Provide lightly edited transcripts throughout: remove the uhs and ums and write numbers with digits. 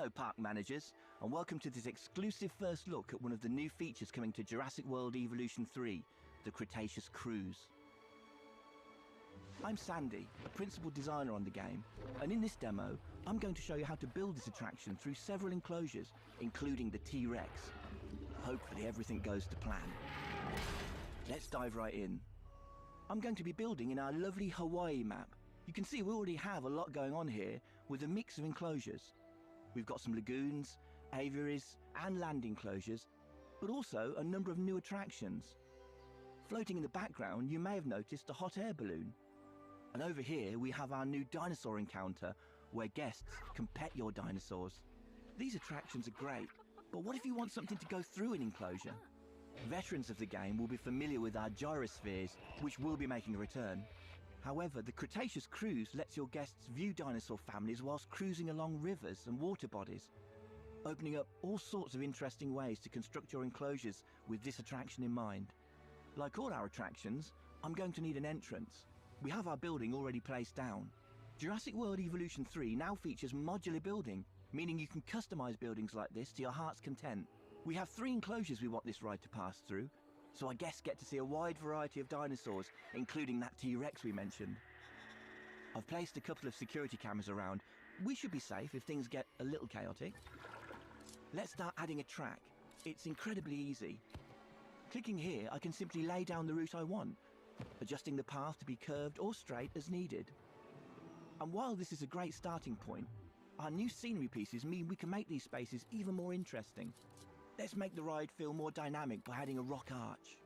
Hello park managers, and welcome to this exclusive first look at one of the new features coming to Jurassic World Evolution 3, the Cretaceous Cruise. I'm Sandy, a principal designer on the game, and in this demo I'm going to show you how to build this attraction through several enclosures, including the T-Rex. Hopefully everything goes to plan. Let's dive right in. I'm going to be building in our lovely Hawaii map. You can see we already have a lot going on here with a mix of enclosures. We've got some lagoons, aviaries and land enclosures, but also a number of new attractions. Floating in the background you may have noticed a hot air balloon. And over here we have our new dinosaur encounter where guests can pet your dinosaurs. These attractions are great, but what if you want something to go through an enclosure? Veterans of the game will be familiar with our gyrospheres, which will be making a return. However, the Cretaceous Cruise lets your guests view dinosaur families whilst cruising along rivers and water bodies, opening up all sorts of interesting ways to construct your enclosures with this attraction in mind. Like all our attractions, I'm going to need an entrance. We have our building already placed down. Jurassic World Evolution 3 now features modular building, meaning you can customize buildings like this to your heart's content. We have 3 enclosures we want this ride to pass through, so our guests get to see a wide variety of dinosaurs, including that T-Rex we mentioned. I've placed a couple of security cameras around. We should be safe if things get a little chaotic. Let's start adding a track. It's incredibly easy. Clicking here, I can simply lay down the route I want, adjusting the path to be curved or straight as needed. And while this is a great starting point, our new scenery pieces mean we can make these spaces even more interesting. Let's make the ride feel more dynamic by adding a rock arch.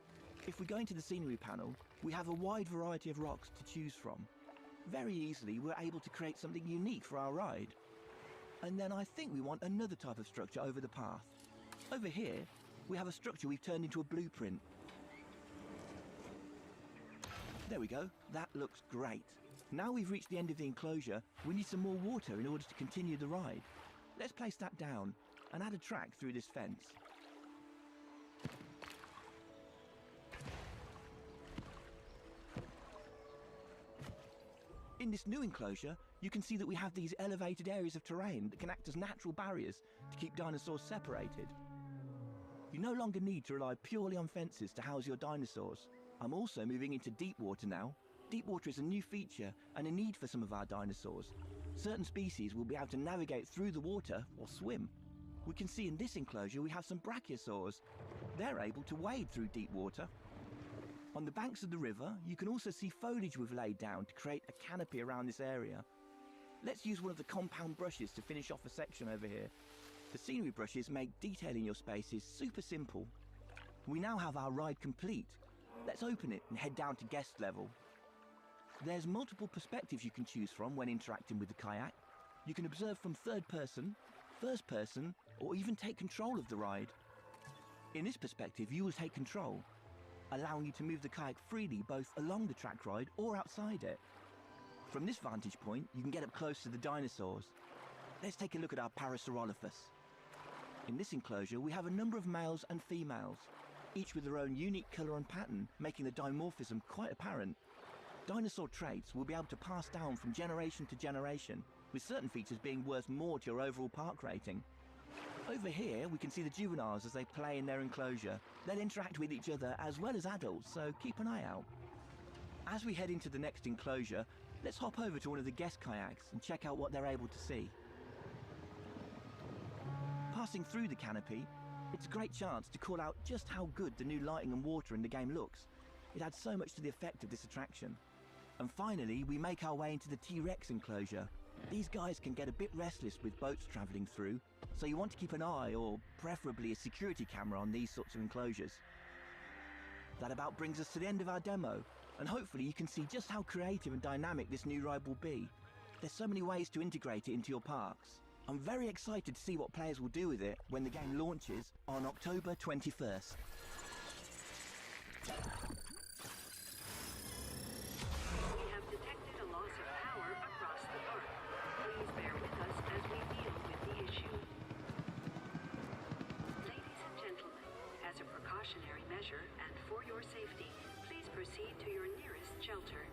If we go into the scenery panel, we have a wide variety of rocks to choose from. Very easily, we're able to create something unique for our ride. And then I think we want another type of structure over the path. Over here, we have a structure we've turned into a blueprint. There we go, that looks great. Now we've reached the end of the enclosure, we need some more water in order to continue the ride. Let's place that down and add a track through this fence. In this new enclosure, you can see that we have these elevated areas of terrain that can act as natural barriers to keep dinosaurs separated. You no longer need to rely purely on fences to house your dinosaurs. I'm also moving into deep water now. Deep water is a new feature and a need for some of our dinosaurs. Certain species will be able to navigate through the water or swim. We can see in this enclosure we have some brachiosaurs. They're able to wade through deep water. On the banks of the river, you can also see foliage we've laid down to create a canopy around this area. Let's use one of the compound brushes to finish off a section over here. The scenery brushes make detailing your spaces super simple. We now have our ride complete. Let's open it and head down to guest level. There's multiple perspectives you can choose from when interacting with the kayak. You can observe from third person, first person, or even take control of the ride. In this perspective, you will take control, allowing you to move the kayak freely both along the track ride or outside it. From this vantage point, you can get up close to the dinosaurs. Let's take a look at our Parasaurolophus. In this enclosure, we have a number of males and females, each with their own unique colour and pattern, making the dimorphism quite apparent. Dinosaur traits will be able to pass down from generation to generation, with certain features being worth more to your overall park rating. Over here, we can see the juveniles as they play in their enclosure. They'll interact with each other as well as adults, so keep an eye out. As we head into the next enclosure, let's hop over to one of the guest kayaks and check out what they're able to see. Passing through the canopy, it's a great chance to call out just how good the new lighting and water in the game looks. It adds so much to the effect of this attraction. And finally, we make our way into the T-Rex enclosure. These guys can get a bit restless with boats travelling through, so you want to keep an eye, or preferably a security camera, on these sorts of enclosures. That about brings us to the end of our demo, and hopefully you can see just how creative and dynamic this new ride will be. There's so many ways to integrate it into your parks. I'm very excited to see what players will do with it when the game launches on October 21st. We have detected a loss of power across the park. Please bear with us as we deal with the issue. Ladies and gentlemen, as a precautionary measure and for your safety, please proceed to your nearest shelter.